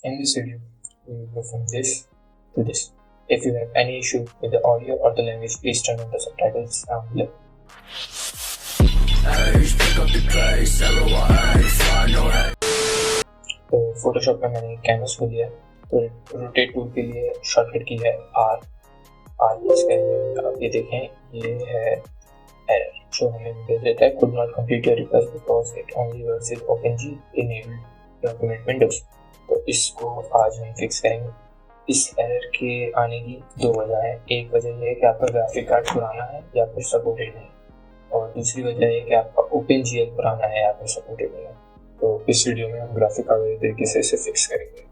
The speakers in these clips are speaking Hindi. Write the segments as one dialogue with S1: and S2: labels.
S1: In this video, we will go from this to this. If you have any issue with the audio or the language, please turn on the subtitles down below. तो फोटोशॉप में मैंने एक कैनवस को लिया, तो रोटेट टूल के लिए शॉर्टकट की है R प्रेस करेंगे। आप ये देखें, ये है एरर जो हमें विंडोज देता है, could not complete your request because it only works with OpenG enabled document windows। तो इसको आज हम फिक्स करेंगे। इस एरर के आने की दो वजह है। एक वजह यह है कि आपका ग्राफिक कार्ड पुराना है या फिर सपोर्टेड नहीं, और दूसरी वजह यह है कि आपका OpenGL पुराना है या फिर सपोर्टेड नहीं है। तो इस वीडियो में हम ग्राफिक कार्ड तरीके से इसे फिक्स करेंगे।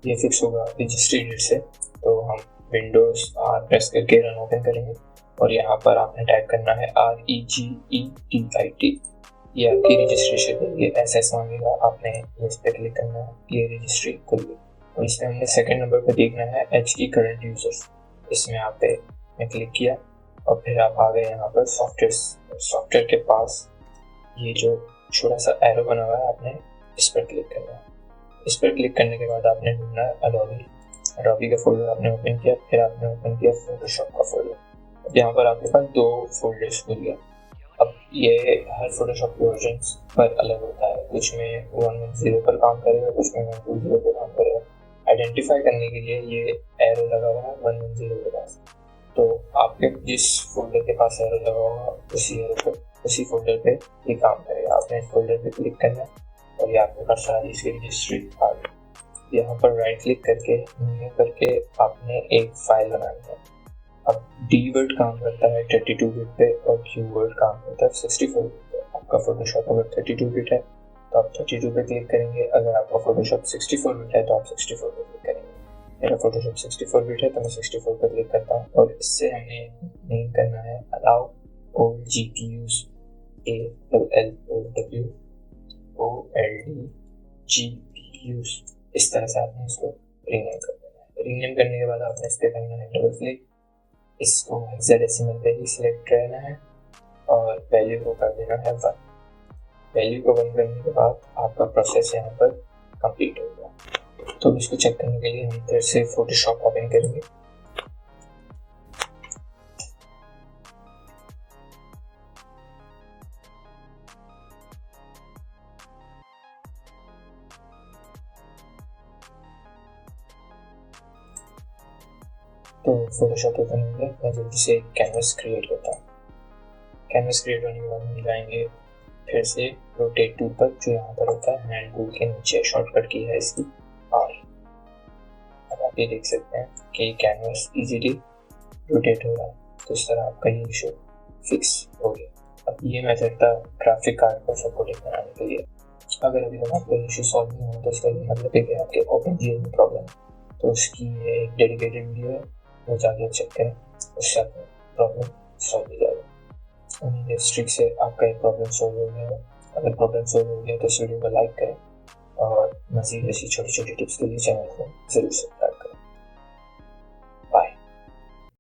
S1: ये फिक्स होगा रजिस्ट्री एडिट से। तो हम विंडोज R प्रेस करके रन ओपन करेंगे और यहाँ पर आपने टाइप करना है REGETIT। ये आपकी रजिस्ट्रेशन के लिए SS मांगेगा, आपने इस पर क्लिक करना है, ये रजिस्ट्री खुल गई। और इसमें हमने सेकंड नंबर पर देखना है HE करंट यूजर्स। इसमें आप पे मैं क्लिक किया और फिर आप आ गए यहाँ पर सॉफ्टवेयर के पास ये जो छोटा सा एरो बना हुआ है, आपने इस पर क्लिक करना है। इस पर क्लिक करने के बाद आपने ढूंढना है अडोबी का फोल्डर आपने ओपन किया, फिर आपने ओपन किया फोटोशॉप का फोल्डर। यहाँ पर आपके पास दो फोल्डर्स खुल गया। अब ये हर फोटोशॉप के वर्जन्स पर अलग होता है, कुछ में 110 पर काम करेगा, कुछ में 120 पर काम करेगा। आइडेंटिफाई करने के लिए ये एरो लगा हुआ है 110 के पास। तो आपके जिस फोल्डर के पास एरो लगा होगा उसी फोल्डर पे ये काम करेगा। आपने इस फोल्डर पे क्लिक करना है और ये आपके पास सारी इसकी रजिस्ट्री आ गई। यहाँ पर राइट क्लिक करके न्यू करके आपने एक फाइल बनानी है। अब D वर्ड काम करता है 32 बिट पे और Q वर्ड काम करता है 64 बिट पे। आपका फोटोशॉप अगर 32 बिट है तो आप 32 पे क्लिक करेंगे, अगर आपका फोटोशॉप 64 बिट है तो आप 64 पे क्लिक करेंगे। मेरा फोटोशॉप 64 बिट है तो मैं 64 पे क्लिक करता हूँ और इससे हमें नेम करना है allow all GPUs ALLOW GPUs। इस तरह से आपने इसको रीनेम कर देना है। रीनेम करने के बाद आपने इस पर करना है डबल क्लिक, इसको हेक्साडेसिमल पे ही सिलेक्ट रहना है और वैल्यू को कर देना है 1। वैल्यू को 1 करने के बाद आपका प्रोसेस यहाँ पर कंप्लीट हो गया। तो इसको चेक करने के लिए हम फिर से फोटोशॉप ओपन करेंगे। तो फोटोशॉप ओपन हो गया। मैं जल्दी से कैनवस क्रिएट करता हूँ। कैनवस क्रिएट होने के बाद हम जाएंगे फिर से रोटेट टूल पर, जो यहाँ पर होता है हैंड टूल के नीचे। शॉर्टकट की है इसकी R। अब आप ये देख सकते हैं कि कैनवस इजीली रोटेट हो रहा है। तो इस तरह आपका ये इशू फिक्स हो गया। अब ये मेथड था ग्राफिक कार्ड को सपोर्टिंग बनाने के लिए। अगर अभी तक आपका इशू सॉल्व नहीं हुआ तो इसका ये मतलब है कि आपके OpenGL में प्रॉब्लम है। तो उसकी एक डेडिकेटेड वीडियो है, वो जाके चेक करें, उससे आपका प्रॉब्लम सॉल्व हो जाएगा। उम्मीद है इस ट्रिक से आपका एक प्रॉब्लम सॉल्व हो गया है। अगर प्रॉब्लम सॉल्व हो गया तो इस वीडियो को लाइक करें और मज़ीद ऐसी छोटी छोटी टिप्स के लिए चैनल को जरूर सब्सक्राइब करें।